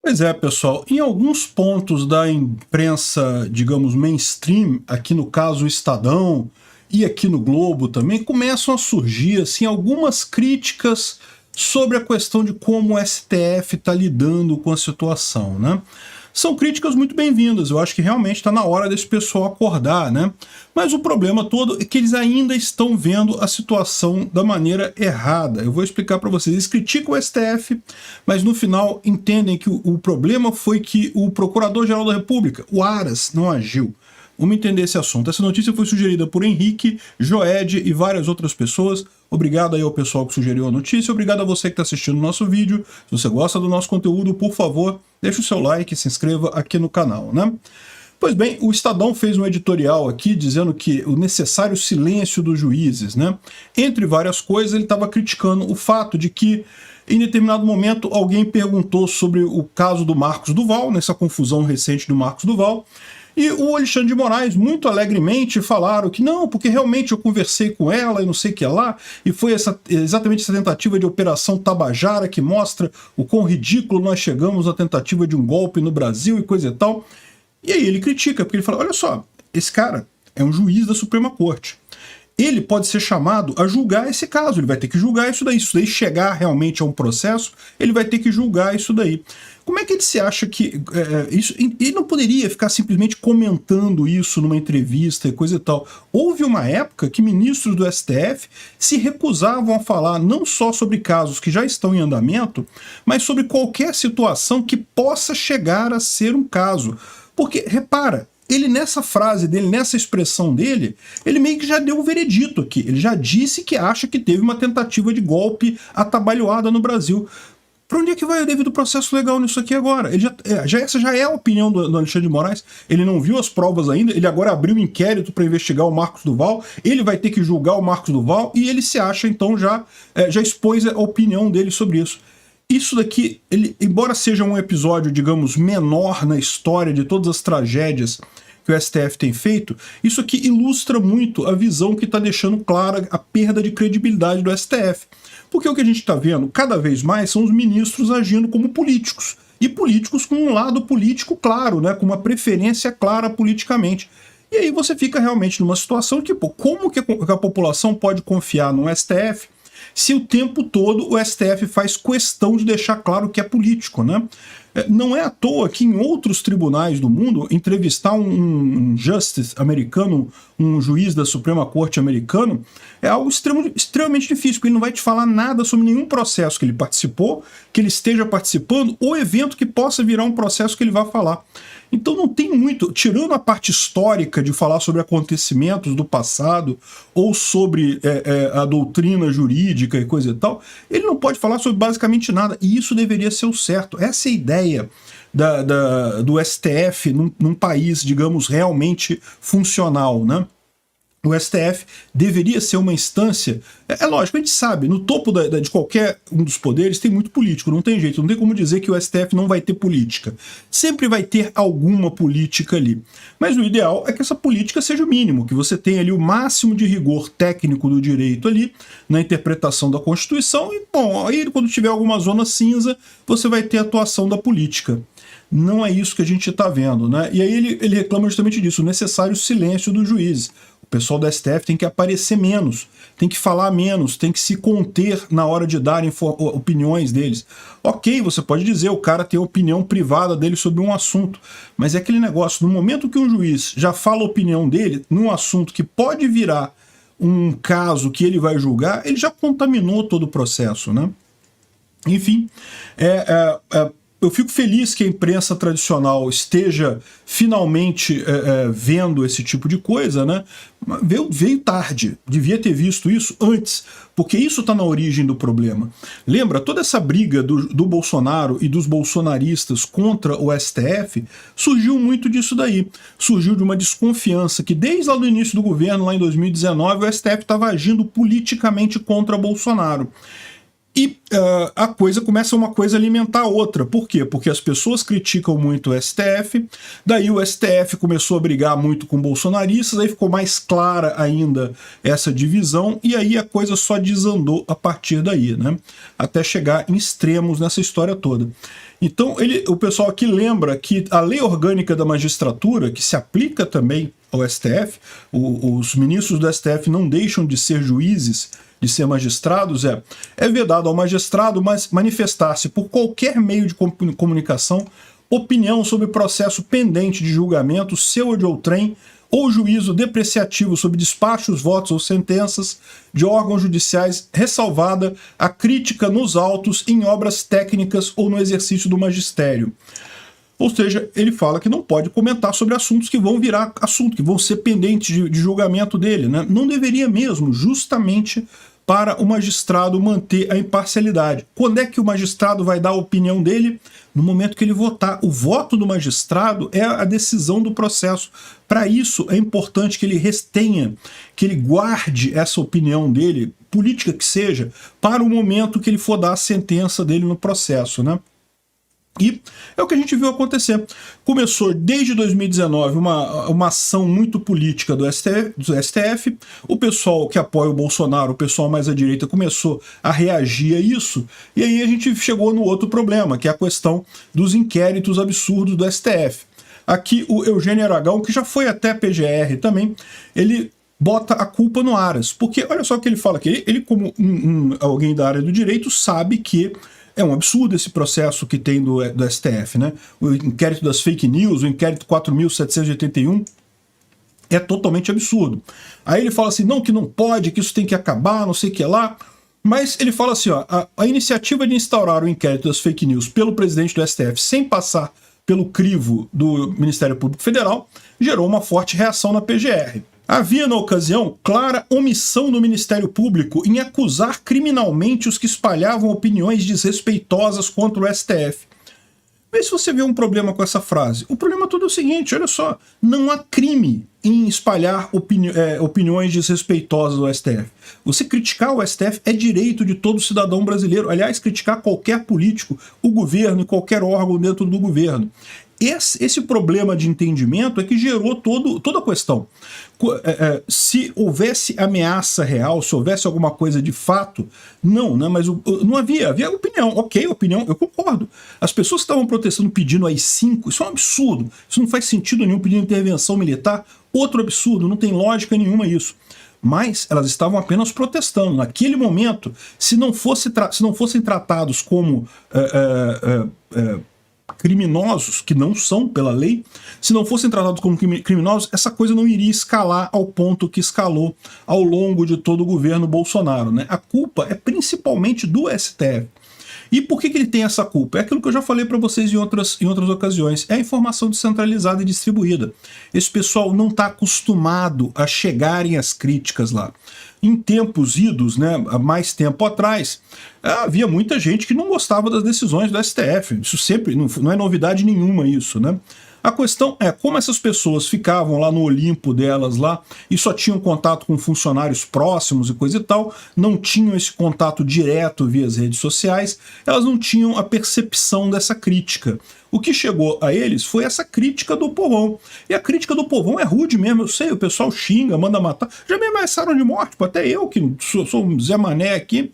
Pois é, pessoal, em alguns pontos da imprensa, digamos, mainstream, aqui no caso o Estadão e aqui no Globo também, começam a surgir assim, algumas críticas sobre a questão de como o STF está lidando com a situação, né? São críticas muito bem-vindas, eu acho que realmente está na hora desse pessoal acordar, né? Mas o problema todo é que eles ainda estão vendo a situação da maneira errada. Eu vou explicar para vocês. Eles criticam o STF, mas no final entendem que o problema foi que o Procurador-Geral da República, o Aras, não agiu. Vamos entender esse assunto. Essa notícia foi sugerida por Henrique, Joed e várias outras pessoas. Obrigado aí ao pessoal que sugeriu a notícia, obrigado a você que está assistindo o nosso vídeo. Se você gosta do nosso conteúdo, por favor, deixe o seu like e se inscreva aqui no canal, né? Pois bem, o Estadão fez um editorial aqui dizendo que o necessário silêncio dos juízes, né? Entre várias coisas, ele estava criticando o fato de que em determinado momento alguém perguntou sobre o caso do Marcos Duval, nessa confusão recente do Marcos Duval, e o Alexandre de Moraes, muito alegremente, falaram que não, porque realmente eu conversei com ela e não sei o que lá, e foi exatamente essa tentativa de operação Tabajara que mostra o quão ridículo nós chegamos à tentativa de um golpe no Brasil e coisa e tal. E aí ele critica, porque ele fala, olha só, esse cara é um juiz da Suprema Corte. Ele pode ser chamado a julgar esse caso, ele vai ter que julgar isso daí. Se isso daí chegar realmente a um processo, ele vai ter que julgar isso daí. Como é que ele se acha que isso? Ele não poderia ficar simplesmente comentando isso numa entrevista e coisa e tal. Houve uma época que ministros do STF se recusavam a falar não só sobre casos que já estão em andamento, mas sobre qualquer situação que possa chegar a ser um caso. Porque, repara, ele nessa frase dele, nessa expressão dele, ele meio que já deu o veredito aqui. Ele já disse que acha que teve uma tentativa de golpe atabalhoada no Brasil. Para onde é que vai o devido processo legal nisso aqui agora? Ele essa já é a opinião do Alexandre de Moraes. Ele não viu as provas ainda, ele agora abriu um inquérito para investigar o Marcos Duval, ele vai ter que julgar o Marcos Duval e ele se acha, então, já expôs a opinião dele sobre isso. Isso daqui, embora seja um episódio, digamos, menor na história de todas as tragédias que o STF tem feito, isso aqui ilustra muito a visão que está deixando clara a perda de credibilidade do STF. Porque o que a gente está vendo cada vez mais são os ministros agindo como políticos. E políticos com um lado político claro, né, com uma preferência clara politicamente. E aí você fica realmente numa situação que, pô, como que a população pode confiar no STF se o tempo todo o STF faz questão de deixar claro que é político, né? Não é à toa que em outros tribunais do mundo, entrevistar um justice americano, um juiz da Suprema Corte americano, é algo extremamente difícil, porque ele não vai te falar nada sobre nenhum processo que ele participou, que ele esteja participando, ou evento que possa virar um processo que ele vai falar. Então não tem muito, tirando a parte histórica de falar sobre acontecimentos do passado, ou sobre a doutrina jurídica e coisa e tal, ele não pode falar sobre basicamente nada, e isso deveria ser o certo. Essa é a ideia do STF num país, digamos, realmente funcional, né? O STF deveria ser uma instância... É lógico, a gente sabe, no topo de qualquer um dos poderes tem muito político, não tem jeito, não tem como dizer que o STF não vai ter política. Sempre vai ter alguma política ali. Mas o ideal é que essa política seja o mínimo, que você tenha ali o máximo de rigor técnico do direito ali, na interpretação da Constituição, e, bom, aí quando tiver alguma zona cinza, você vai ter a atuação da política. Não é isso que a gente está vendo, né? E aí ele reclama justamente disso, o necessário silêncio dos juízes. O pessoal do STF tem que aparecer menos, tem que falar menos, tem que se conter na hora de dar opiniões deles. Ok, você pode dizer, o cara tem a opinião privada dele sobre um assunto, mas é aquele negócio, no momento que um juiz já fala a opinião dele num assunto que pode virar um caso que ele vai julgar, ele já contaminou todo o processo, né? Enfim, eu fico feliz que a imprensa tradicional esteja finalmente vendo esse tipo de coisa, né? Veio tarde, devia ter visto isso antes, porque isso está na origem do problema. Lembra, toda essa briga do Bolsonaro e dos bolsonaristas contra o STF surgiu muito disso daí. Surgiu de uma desconfiança que desde lá do início do governo, lá em 2019, o STF estava agindo politicamente contra Bolsonaro. E a coisa começa uma coisa a alimentar a outra. Por quê? Porque as pessoas criticam muito o STF, daí o STF começou a brigar muito com bolsonaristas, aí ficou mais clara ainda essa divisão, e aí a coisa só desandou a partir daí, né? Até chegar em extremos nessa história toda. Então, o pessoal aqui lembra que a lei orgânica da magistratura, que se aplica também ao STF, os ministros do STF não deixam de ser juízes, de ser magistrados, é vedado ao magistrado manifestar-se por qualquer meio de comunicação opinião sobre processo pendente de julgamento, seu ou de outrem, ou juízo depreciativo sobre despachos, votos ou sentenças de órgãos judiciais, ressalvada a crítica nos autos, em obras técnicas ou no exercício do magistério. Ou seja, ele fala que não pode comentar sobre assuntos que vão virar assunto, que vão ser pendentes de julgamento dele, né? Não deveria mesmo, justamente para o magistrado manter a imparcialidade. Quando é que o magistrado vai dar a opinião dele? No momento que ele votar. O voto do magistrado é a decisão do processo. Para isso, é importante que ele retenha, que ele guarde essa opinião dele, política que seja, para o momento que ele for dar a sentença dele no processo, né? E é o que a gente viu acontecer. Começou desde 2019 uma ação muito política do STF, o pessoal que apoia o Bolsonaro, o pessoal mais à direita, começou a reagir a isso, e aí a gente chegou no outro problema, que é a questão dos inquéritos absurdos do STF. Aqui o Eugênio Aragão, que já foi até PGR também, ele bota a culpa no Aras, porque olha só o que ele fala aqui, ele como alguém da área do direito sabe que é um absurdo esse processo que tem do STF, né? O inquérito das fake news, o inquérito 4.781, é totalmente absurdo. Aí ele fala assim, não, que não pode, que isso tem que acabar, não sei o que lá. Mas ele fala assim, ó, a iniciativa de instaurar o inquérito das fake news pelo presidente do STF sem passar pelo crivo do Ministério Público Federal gerou uma forte reação na PGR. Havia, na ocasião, clara omissão do Ministério Público em acusar criminalmente os que espalhavam opiniões desrespeitosas contra o STF. Vê se você vê um problema com essa frase. O problema todo é o seguinte, olha só, não há crime em espalhar opiniões desrespeitosas do STF. Você criticar o STF é direito de todo cidadão brasileiro. Aliás, criticar qualquer político, o governo e qualquer órgão dentro do governo. Esse problema de entendimento é que gerou toda a questão. Se houvesse ameaça real, se houvesse alguma coisa de fato, não, né? Mas não havia opinião. Ok, opinião, eu concordo. As pessoas que estavam protestando pedindo AI-5, isso é um absurdo. Isso não faz sentido nenhum, pedindo intervenção militar, outro absurdo, não tem lógica nenhuma isso. Mas elas estavam apenas protestando. Naquele momento, se não fossem tratados como criminosos, que não são pela lei, se não fossem tratados como criminosos, essa coisa não iria escalar ao ponto que escalou ao longo de todo o governo Bolsonaro, né? A culpa é principalmente do STF. E por que ele tem essa culpa? É aquilo que eu já falei para vocês em outras ocasiões. É a informação descentralizada e distribuída. Esse pessoal não está acostumado a chegarem as críticas lá. Em tempos idos, né, há mais tempo atrás, havia muita gente que não gostava das decisões do STF. Isso sempre, não é novidade nenhuma isso, né? A questão é como essas pessoas ficavam lá no Olimpo delas lá e só tinham contato com funcionários próximos e coisa e tal, não tinham esse contato direto via as redes sociais, elas não tinham a percepção dessa crítica. O que chegou a eles foi essa crítica do povão. E a crítica do povão é rude mesmo, eu sei, o pessoal xinga, manda matar. Já me ameaçaram de morte, até eu que sou um Zé Mané aqui.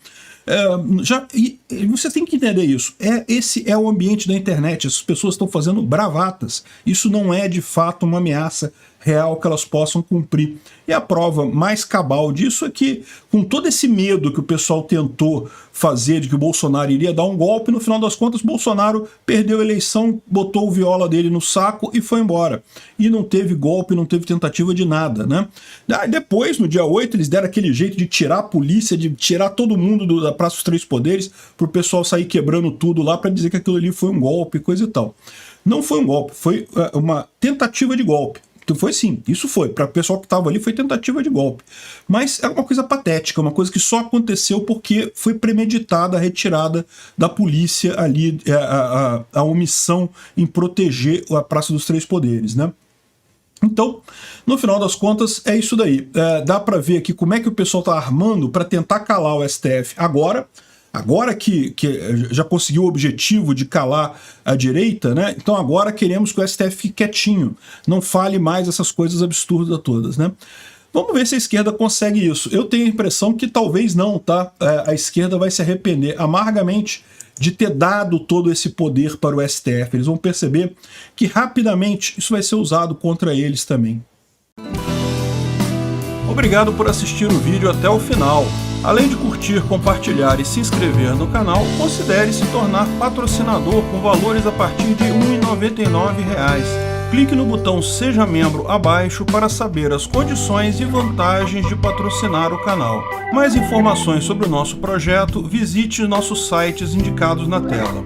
E você tem que entender isso. Esse é o ambiente da internet. As pessoas estão fazendo bravatas. Isso não é de fato uma ameaça real que elas possam cumprir. E a prova mais cabal disso é que, com todo esse medo que o pessoal tentou fazer de que o Bolsonaro iria dar um golpe, no final das contas, Bolsonaro perdeu a eleição, botou o viola dele no saco e foi embora. E não teve golpe, não teve tentativa de nada, né? Depois, no dia 8, eles deram aquele jeito de tirar a polícia, de tirar todo mundo da Praça dos Três Poderes, pro pessoal sair quebrando tudo lá para dizer que aquilo ali foi um golpe, coisa e tal. Não foi um golpe, foi uma tentativa de golpe. Então foi sim, isso foi. Para o pessoal que estava ali foi tentativa de golpe. Mas é uma coisa patética, uma coisa que só aconteceu porque foi premeditada a retirada da polícia ali, a omissão em proteger a Praça dos Três Poderes, né? Então, no final das contas, é isso daí. Dá para ver aqui como é que o pessoal está armando para tentar calar o STF agora. agora que já conseguiu o objetivo de calar a direita, né? Então agora queremos que o STF fique quietinho, não fale mais essas coisas absurdas todas, né? Vamos ver se a esquerda consegue isso. Eu tenho a impressão que talvez não, tá? A esquerda vai se arrepender amargamente de ter dado todo esse poder para o STF. Eles vão perceber que rapidamente isso vai ser usado contra eles também. Obrigado por assistir o vídeo até o final. Além de curtir, compartilhar e se inscrever no canal, considere se tornar patrocinador com valores a partir de R$ 1,99. Clique no botão Seja Membro abaixo para saber as condições e vantagens de patrocinar o canal. Mais informações sobre o nosso projeto, visite nossos sites indicados na tela.